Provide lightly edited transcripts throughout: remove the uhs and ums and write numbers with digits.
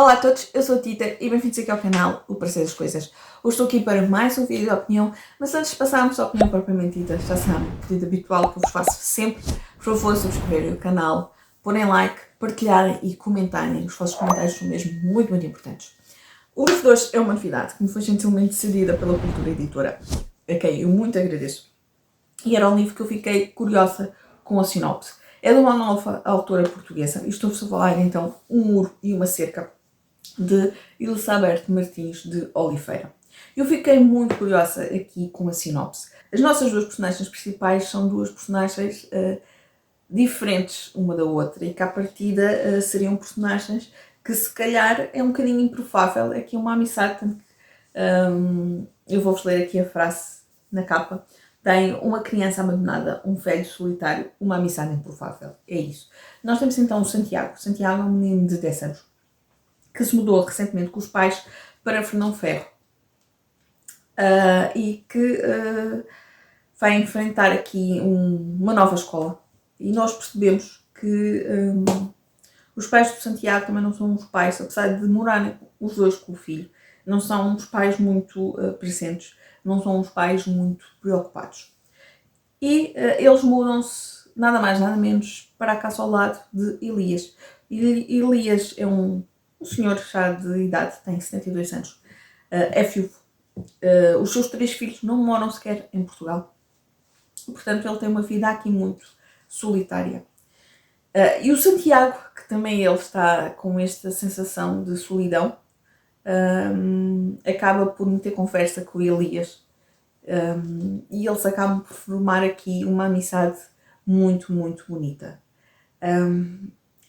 Olá a todos, eu sou a Tita e bem-vindos aqui ao canal O Parecer das Coisas. Hoje estou aqui para mais um vídeo de opinião, mas antes de passarmos à opinião propriamente dita, já sabem, o pedido habitual que eu vos faço sempre, por favor subscreverem o canal, porem like, partilharem e comentarem. Os vossos comentários são mesmo muito importantes. O livro de hoje é uma novidade que me foi gentilmente cedida pela Cultura Editora, a quem eu muito agradeço. E era um livro que eu fiquei curiosa com a sinopse. É de uma nova autora portuguesa, e estou-vos a falar então Um Muro e uma Cerca, de Elizabeth Martins de Oliveira. Eu fiquei muito curiosa aqui com a sinopse. As nossas duas personagens principais são duas personagens diferentes uma da outra e que à partida seriam personagens que se calhar é um bocadinho improvável aqui uma amizade. Eu vou-vos ler aqui a frase na capa. Tem uma criança abandonada, um velho solitário, uma amizade improvável. É isso. Nós temos então o Santiago. Santiago é um menino de 10 anos que se mudou recentemente com os pais para Fernão Ferro e que vai enfrentar aqui uma nova escola. E nós percebemos que os pais do Santiago também não são os pais, apesar de morarem os dois com o filho, não são os pais muito presentes, não são os pais muito preocupados. E eles mudam-se nada mais nada menos para a casa ao lado de Elias. Elias é um senhor já de idade, tem 72 anos, é viúvo. Os seus 3 filhos não moram sequer em Portugal. Portanto, ele tem uma vida aqui muito solitária. E o Santiago, que também ele está com esta sensação de solidão, acaba por meter conversa com o Elias. E eles acabam por formar aqui uma amizade muito bonita.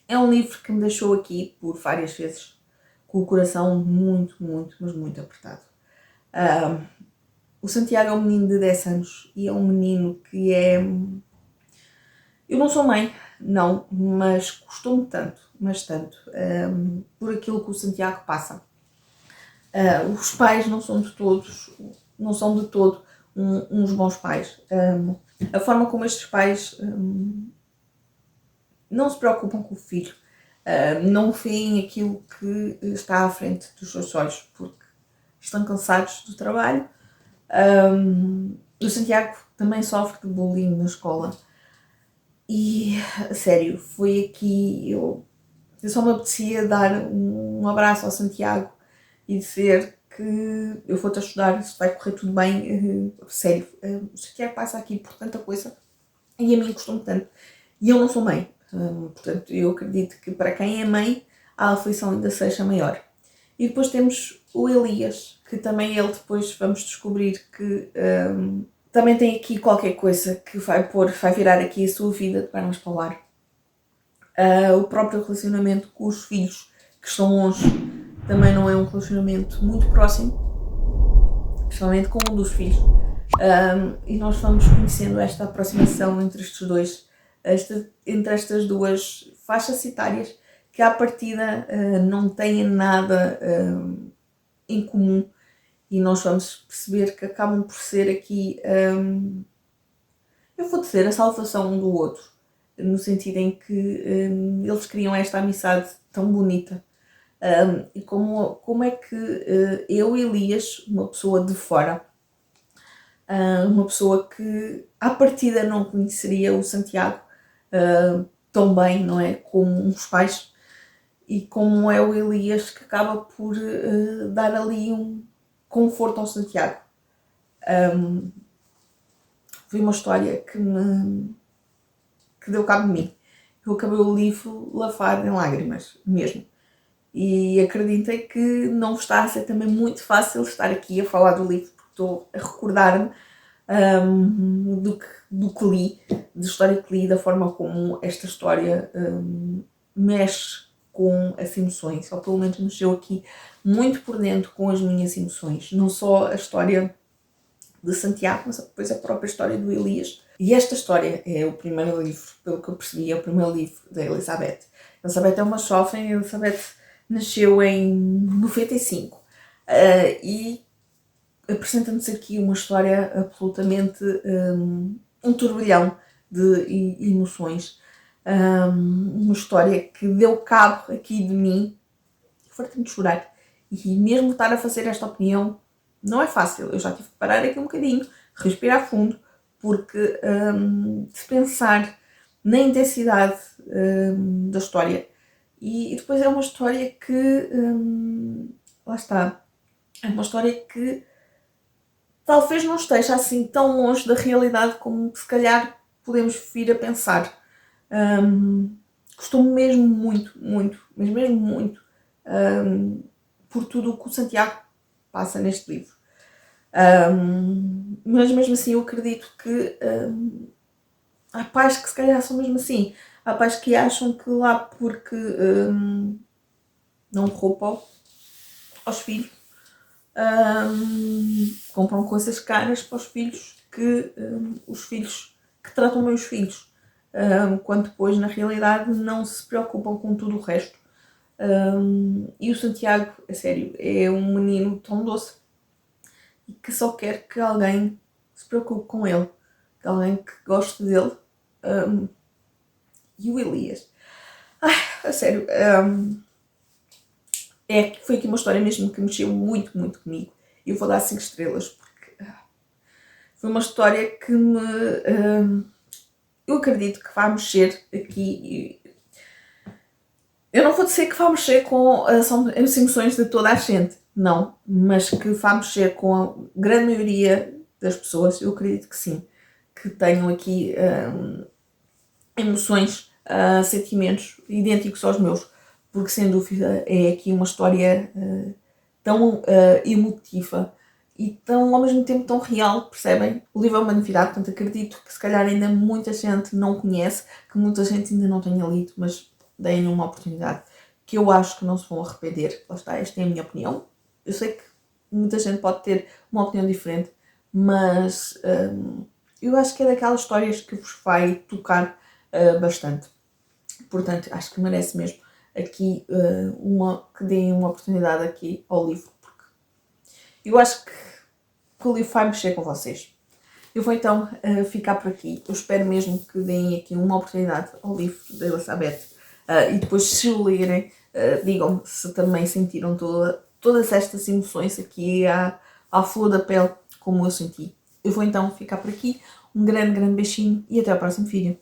É um livro que me deixou aqui por várias vezes com o coração mas muito apertado. O Santiago é um menino de 10 anos e é um menino que é... Eu não sou mãe, não, mas costumo tanto, por aquilo que o Santiago passa. Os pais não são de todo uns bons pais. A forma como estes pais não se preocupam com o filho, não veem aquilo que está à frente dos seus olhos, porque estão cansados do trabalho. O Santiago também sofre de bullying na escola. E, a sério, foi aqui... Eu só me apetecia dar um abraço ao Santiago e dizer que eu vou-te ajudar, isto vai correr tudo bem. Sério, o Santiago passa aqui por tanta coisa e a mim custou-me tanto. E eu não sou mãe, portanto eu acredito que para quem é mãe a aflição ainda seja maior. E depois temos o Elias, que também ele depois vamos descobrir que também tem aqui qualquer coisa que vai virar aqui a sua vida de pernas para o ar. O próprio relacionamento com os filhos que estão longe também não é um relacionamento muito próximo, principalmente com um dos filhos. E nós vamos conhecendo esta aproximação entre estes dois, entre estas duas faixas etárias que à partida não têm nada em comum, e nós vamos perceber que acabam por ser aqui, eu vou dizer, a salvação um do outro, no sentido em que eles criam esta amizade tão bonita. E como é que eu, Elias, uma pessoa de fora, uma pessoa que à partida não conheceria o Santiago tão bem, não é, como os pais, e como é o Elias que acaba por dar ali um conforto ao Santiago. Foi uma história que deu cabo de mim. Eu acabei o livro lavado em lágrimas, mesmo. E acreditem que não está a ser também muito fácil estar aqui a falar do livro, porque estou a recordar-me do que li, da história que li, da forma como esta história mexe com as emoções, ou pelo menos mexeu aqui muito por dentro com as minhas emoções. Não só a história de Santiago, mas depois a própria história do Elias. E esta história é o primeiro livro, pelo que eu percebi, é o primeiro livro da Elizabeth. Elizabeth é uma jovem, a Elizabeth nasceu em 95 e apresenta-nos aqui uma história absolutamente um turbilhão de emoções, uma história que deu cabo aqui de mim, farto-me de chorar. E mesmo estar a fazer esta opinião não é fácil. Eu já tive que parar aqui um bocadinho, respirar fundo, porque se pensar na intensidade da história, e depois é uma história que, lá está, é uma história que talvez não esteja assim tão longe da realidade como se calhar podemos vir a pensar. Gostou mesmo muito, muito, mas mesmo muito, por tudo o que o Santiago passa neste livro. Mas mesmo assim eu acredito que há pais que se calhar são mesmo assim. Há pais que acham que lá porque não roubam aos filhos, compram coisas caras para os filhos, que os filhos que tratam bem os filhos, quando depois na realidade não se preocupam com tudo o resto. E o Santiago, a sério, é um menino tão doce e que só quer que alguém se preocupe com ele, que alguém que goste dele. E o Elias, a sério, foi aqui uma história mesmo que mexeu muito, muito comigo. Eu vou dar 5 estrelas porque foi uma história que eu acredito que vai mexer aqui. Eu não vou dizer que vai mexer com as emoções de toda a gente, não, mas que vai mexer com a grande maioria das pessoas. Eu acredito que sim, que tenham aqui emoções, sentimentos idênticos aos meus, porque sem dúvida é aqui uma história tão emotiva e tão, ao mesmo tempo tão real, percebem? O livro é uma novidade, portanto acredito que se calhar ainda muita gente não conhece, que muita gente ainda não tenha lido, mas deem-lhe uma oportunidade, que eu acho que não se vão arrepender. Lá está, esta é a minha opinião. Eu sei que muita gente pode ter uma opinião diferente, mas eu acho que é daquelas histórias que vos vai tocar bastante. Portanto, acho que merece mesmo aqui que deem uma oportunidade aqui ao livro, porque eu acho que o livro vai mexer com vocês. Eu vou então ficar por aqui. Eu espero mesmo que deem aqui uma oportunidade ao livro da Elizabeth e depois, se o lerem, digam-me se também sentiram todas estas emoções aqui à flor da pele, como eu senti. Eu vou então ficar por aqui. Um grande, grande beijinho e até ao próximo vídeo.